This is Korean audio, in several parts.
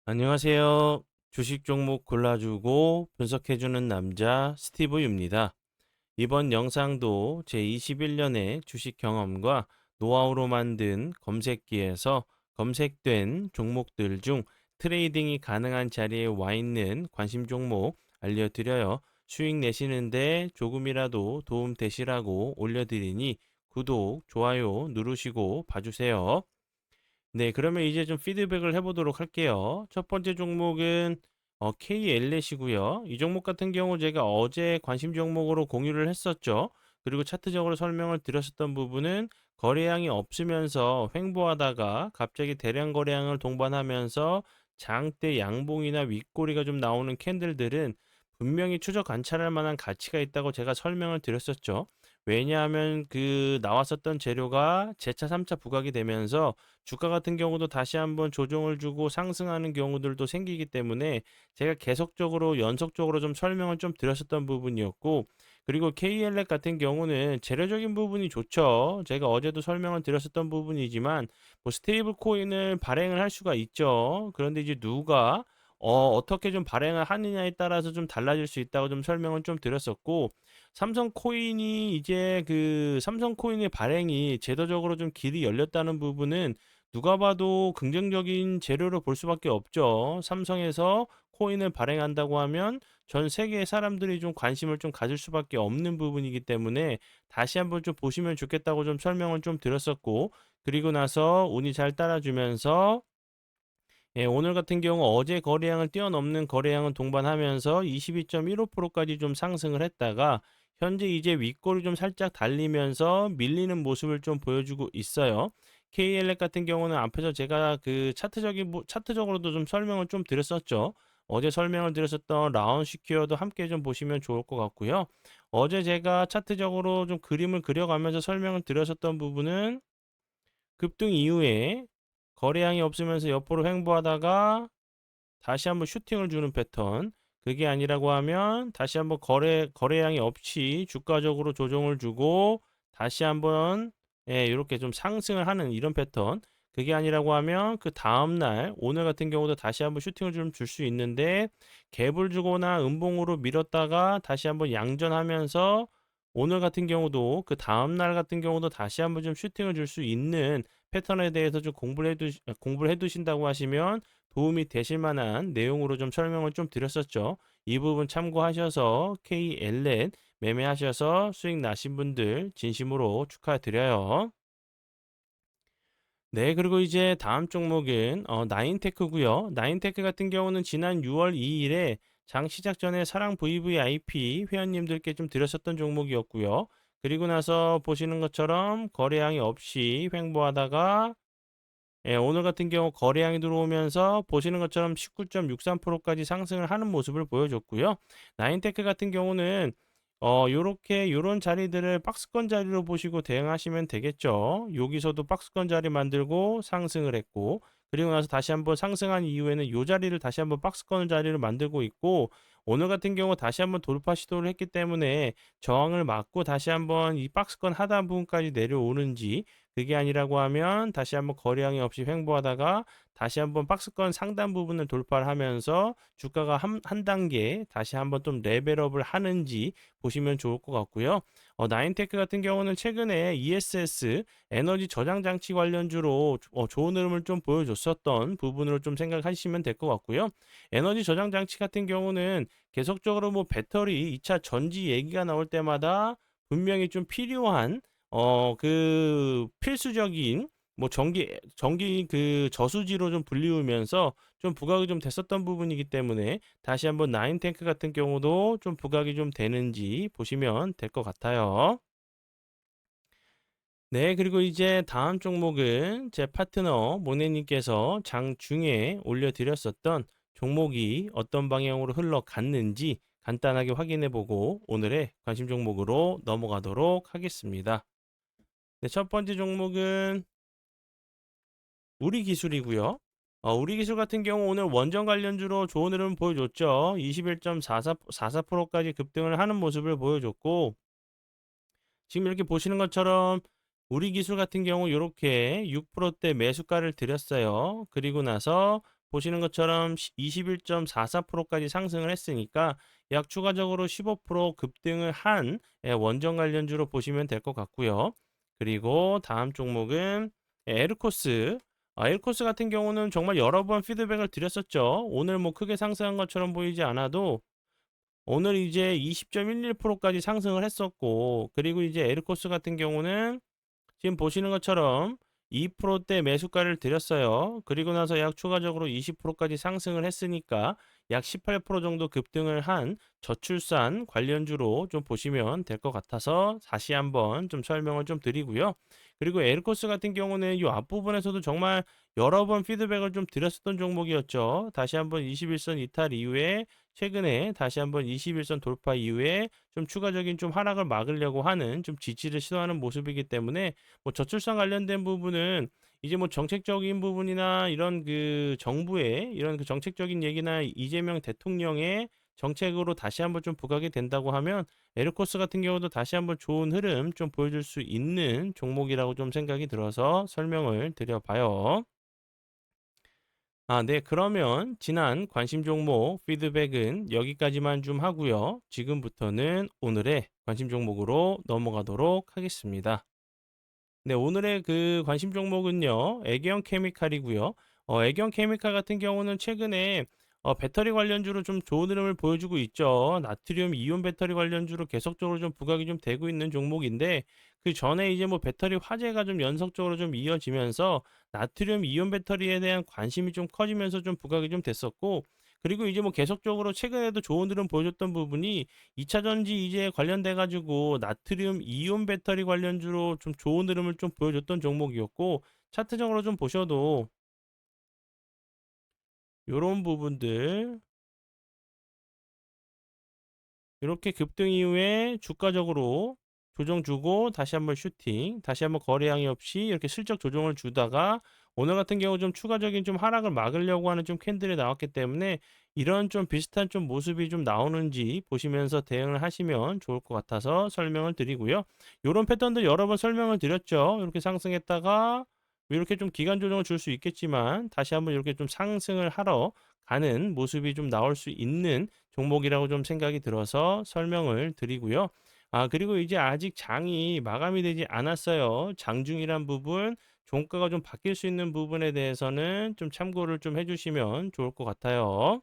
안녕하세요. 주식 종목 골라주고 분석해주는 남자 스티브 유입니다. 이번 영상도 제21년의 주식 경험과 노하우로 만든 검색기에서 검색된 종목들 중 트레이딩이 가능한 자리에 와 있는 관심 종목 알려드려요. 수익 내시는데 조금이라도 도움 되시라고 올려드리니 구독, 좋아요 누르시고 봐주세요. 네, 그러면 이제 좀 피드백을 해보도록 할게요. 첫 번째 종목은 KLS이고요. 이 종목 같은 경우 제가 어제 관심 종목으로 공유를 했었죠. 그리고 차트적으로 설명을 드렸었던 부분은 거래량이 없으면서 횡보하다가 갑자기 대량 거래량을 동반하면서 장대 양봉이나 윗꼬리가 좀 나오는 캔들들은 분명히 추적 관찰할 만한 가치가 있다고 제가 설명을 드렸었죠. 왜냐하면 그 나왔었던 재료가 재차 3차 부각이 되면서 주가 같은 경우도 다시 한번 조정을 주고 상승하는 경우들도 생기기 때문에 제가 계속적으로 연속적으로 좀 설명을 좀 드렸었던 부분이었고, 그리고 KLX 같은 경우는 재료적인 부분이 좋죠. 제가 어제도 설명을 드렸었던 부분이지만 뭐 스테이블 코인을 발행을 할 수가 있죠. 그런데 이제 누가 어떻게 좀 발행을 하느냐에 따라서 좀 달라질 수 있다고 좀 설명을 좀 드렸었고, 삼성 코인이 이제 그 삼성 코인의 발행이 제도적으로 좀 길이 열렸다는 부분은 누가 봐도 긍정적인 재료로 볼 수밖에 없죠. 삼성에서 코인을 발행한다고 하면 전 세계의 사람들이 좀 관심을 좀 가질 수밖에 없는 부분이기 때문에 다시 한번 좀 보시면 좋겠다고 좀 설명을 좀 드렸었고, 그리고 나서 운이 잘 따라주면서 오늘 같은 경우 어제 거래량을 뛰어넘는 거래량을 동반하면서 22.15%까지 좀 상승을 했다가 현재 이제 윗골이 좀 살짝 달리면서 밀리는 모습을 좀 보여주고 있어요. KLX 같은 경우는 앞에서 제가 그 차트적으로도 좀 설명을 좀 드렸었죠. 어제 설명을 드렸었던 라운 시큐어도 함께 좀 보시면 좋을 것 같고요. 어제 제가 차트적으로 좀 그림을 그려가면서 설명을 드렸었던 부분은 급등 이후에 거래량이 없으면서 옆으로 횡보하다가 다시 한번 슈팅을 주는 패턴. 그게 아니라고 하면 다시 한번 거래량이 없이 주가적으로 조정을 주고 다시 한번 이렇게 좀 상승을 하는 이런 패턴. 그게 아니라고 하면 그 다음 날 오늘 같은 경우도 다시 한번 슈팅을 좀 줄 수 있는데 갭을 주거나 음봉으로 밀었다가 다시 한번 양전하면서 오늘 같은 경우도 그 다음 날 같은 경우도 다시 한번 좀 슈팅을 줄 수 있는 패턴에 대해서 좀 공부를 해두신다고 하시면 도움이 되실 만한 내용으로 좀 설명을 좀 드렸었죠. 이 부분 참고하셔서 KLN 매매하셔서 수익 나신 분들 진심으로 축하드려요. 네, 그리고 이제 다음 종목은 나인테크고요. 나인테크 같은 경우는 지난 6월 2일에 장 시작 전에 사랑 VVIP 회원님들께 좀 드렸었던 종목이었고요. 그리고 나서 보시는 것처럼 거래량이 없이 횡보하다가 오늘 같은 경우 거래량이 들어오면서 보시는 것처럼 19.63%까지 상승을 하는 모습을 보여줬고요. 나인테크 같은 경우는 요렇게 요런 자리들을 박스권 자리로 보시고 대응하시면 되겠죠. 여기서도 박스권 자리 만들고 상승을 했고, 그리고 나서 다시 한번 상승한 이후에는 요 자리를 다시 한번 박스권 자리를 만들고 있고, 오늘 같은 경우 다시 한번 돌파 시도를 했기 때문에 저항을 맞고 다시 한번 이 박스권 하단 부분까지 내려오는지, 그게 아니라고 하면 다시 한번 거래량이 없이 횡보하다가 다시 한번 박스권 상단 부분을 돌파를 하면서 주가가 한 단계 다시 한번 좀 레벨업을 하는지 보시면 좋을 것 같고요. 나인테크 같은 경우는 최근에 ESS 에너지 저장 장치 관련주로 좋은 흐름을 좀 보여줬었던 부분으로 좀 생각하시면 될 것 같고요. 에너지 저장 장치 같은 경우는 계속적으로 뭐 배터리 2차 전지 얘기가 나올 때마다 분명히 좀 필요한 그 필수적인 뭐 전기 그 저수지로 좀 불리우면서 좀 부각이 좀 됐었던 부분이기 때문에 다시 한번 나인테크 같은 경우도 좀 부각이 좀 되는지 보시면 될 것 같아요. 네, 그리고 이제 다음 종목은 제 파트너 모네님께서 장중에 올려드렸었던 종목이 어떤 방향으로 흘러갔는지 간단하게 확인해 보고 오늘의 관심 종목으로 넘어가도록 하겠습니다. 네, 첫 번째 종목은 우리 기술이고요. 우리 기술 같은 경우 오늘 원전 관련주로 좋은 흐름 보여줬죠. 21.44%까지 급등을 하는 모습을 보여줬고, 지금 이렇게 보시는 것처럼 우리 기술 같은 경우 이렇게 6%대 매수가를 드렸어요. 그리고 나서 보시는 것처럼 21.44%까지 상승을 했으니까 약 추가적으로 15% 급등을 한 원전 관련주로 보시면 될 것 같고요. 그리고 다음 종목은 에르코스. 에르코스 같은 경우는 정말 여러 번 피드백을 드렸었죠. 오늘 뭐 크게 상승한 것처럼 보이지 않아도 오늘 이제 20.11%까지 상승을 했었고, 그리고 이제 에르코스 같은 경우는 지금 보시는 것처럼 2%대 매수가를 드렸어요. 그리고 나서 약 추가적으로 20%까지 상승을 했으니까 약 18% 정도 급등을 한 저출산 관련주로 좀 보시면 될 것 같아서 다시 한번 좀 설명을 좀 드리고요. 그리고 에르코스 같은 경우는 이 앞부분에서도 정말 여러 번 피드백을 좀 드렸었던 종목이었죠. 다시 한번 21선 이탈 이후에 최근에 다시 한번 21선 돌파 이후에 좀 추가적인 좀 하락을 막으려고 하는 좀 지지를 시도하는 모습이기 때문에 뭐 저출산 관련된 부분은 이제 뭐 정책적인 부분이나 이런 그 정부의 이런 그 정책적인 얘기나 이재명 대통령의 정책으로 다시 한번 좀 부각이 된다고 하면 에르코스 같은 경우도 다시 한번 좋은 흐름 좀 보여줄 수 있는 종목이라고 좀 생각이 들어서 설명을 드려봐요. 네. 그러면 지난 관심 종목 피드백은 여기까지만 좀 하고요. 지금부터는 오늘의 관심 종목으로 넘어가도록 하겠습니다. 네, 오늘의 그 관심 종목은요, 애경 케미칼이고요. 애경 케미칼 같은 경우는 최근에 배터리 관련주로 좀 좋은 흐름을 보여주고 있죠. 나트륨 이온 배터리 관련주로 계속적으로 좀 부각이 좀 되고 있는 종목인데, 그 전에 이제 뭐 배터리 화재가 좀 연속적으로 좀 이어지면서 나트륨 이온 배터리에 대한 관심이 좀 커지면서 좀 부각이 좀 됐었고, 그리고 이제 뭐 계속적으로 최근에도 좋은 흐름 보여줬던 부분이 2차 전지 이제 관련돼 가지고 나트륨 이온 배터리 관련주로 좀 좋은 흐름을 좀 보여줬던 종목이었고, 차트적으로 좀 보셔도 요런 부분들 이렇게 급등 이후에 주가적으로 조정 주고 다시 한번 슈팅, 다시 한번 거래량이 없이 이렇게 슬쩍 조정을 주다가 오늘 같은 경우 좀 추가적인 좀 하락을 막으려고 하는 좀 캔들이 나왔기 때문에 이런 좀 비슷한 좀 모습이 좀 나오는지 보시면서 대응을 하시면 좋을 것 같아서 설명을 드리고요. 요런 패턴들 여러 번 설명을 드렸죠. 이렇게 상승했다가 이렇게 좀 기간 조정을 줄 수 있겠지만 다시 한번 이렇게 좀 상승을 하러 가는 모습이 좀 나올 수 있는 종목이라고 좀 생각이 들어서 설명을 드리고요. 그리고 이제 아직 장이 마감이 되지 않았어요. 장중이란 부분, 종가가 좀 바뀔 수 있는 부분에 대해서는 좀 참고를 좀 해주시면 좋을 것 같아요.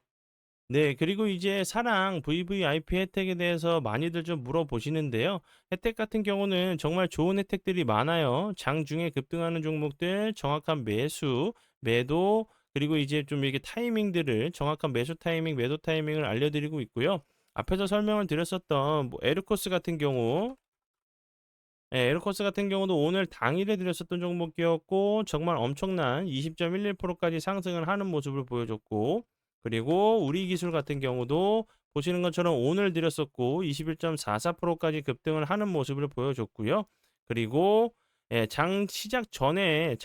네, 그리고 이제 사랑 VVIP 혜택에 대해서 많이들 좀 물어보시는데요. 혜택 같은 경우는 정말 좋은 혜택들이 많아요. 장중에 급등하는 종목들, 정확한 매수, 매도, 그리고 이제 좀 이게 타이밍들을, 정확한 매수 타이밍, 매도 타이밍을 알려드리고 있고요. 앞에서 설명을 드렸었던 뭐 에르코스 같은 경우, 에르코스 같은 경우도 오늘 당일에 드렸었던 종목이었고 정말 엄청난 20.11%까지 상승을 하는 모습을 보여줬고, 그리고 우리기술 같은 경우도 보시는 것처럼 오늘 드렸었고 21.44%까지 급등을 하는 모습을 보여줬고요. 그리고 장 시작 전에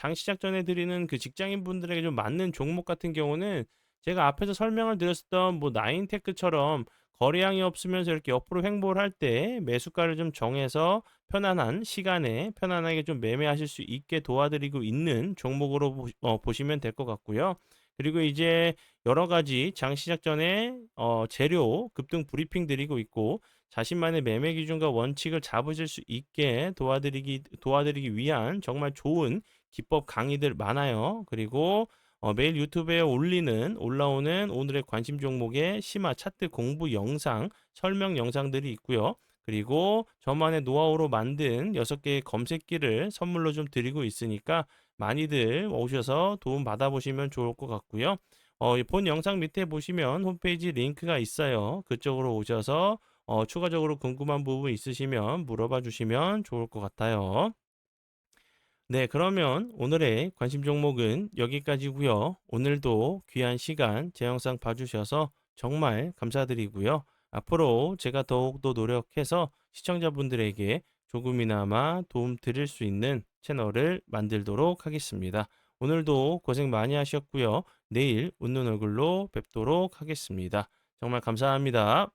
드리는 그 직장인 분들에게 좀 맞는 종목 같은 경우는 제가 앞에서 설명을 드렸었던 뭐 나인테크처럼 거래량이 없으면서 이렇게 옆으로 횡보를 할 때 매수가를 좀 정해서 편안한 시간에 편안하게 좀 매매하실 수 있게 도와드리고 있는 종목으로 보시면 될 것 같고요. 그리고 이제 여러 가지 장 시작 전에 재료 급등 브리핑 드리고 있고 자신만의 매매 기준과 원칙을 잡으실 수 있게 도와드리기 위한 정말 좋은 기법 강의들 많아요. 그리고 매일 유튜브에 올라오는 오늘의 관심 종목의 심화 차트 공부 영상, 설명 영상들이 있고요. 그리고 저만의 노하우로 만든 6개의 검색기를 선물로 좀 드리고 있으니까 많이들 오셔서 도움 받아보시면 좋을 것 같고요. 이본 영상 밑에 보시면 홈페이지 링크가 있어요. 그쪽으로 오셔서 추가적으로 궁금한 부분 있으시면 물어봐 주시면 좋을 것 같아요. 네, 그러면 오늘의 관심 종목은 여기까지고요. 오늘도 귀한 시간 제 영상 봐주셔서 정말 감사드리고요. 앞으로 제가 더욱더 노력해서 시청자분들에게 조금이나마 도움 드릴 수 있는 채널을 만들도록 하겠습니다. 오늘도 고생 많이 하셨고요. 내일 웃는 얼굴로 뵙도록 하겠습니다. 정말 감사합니다.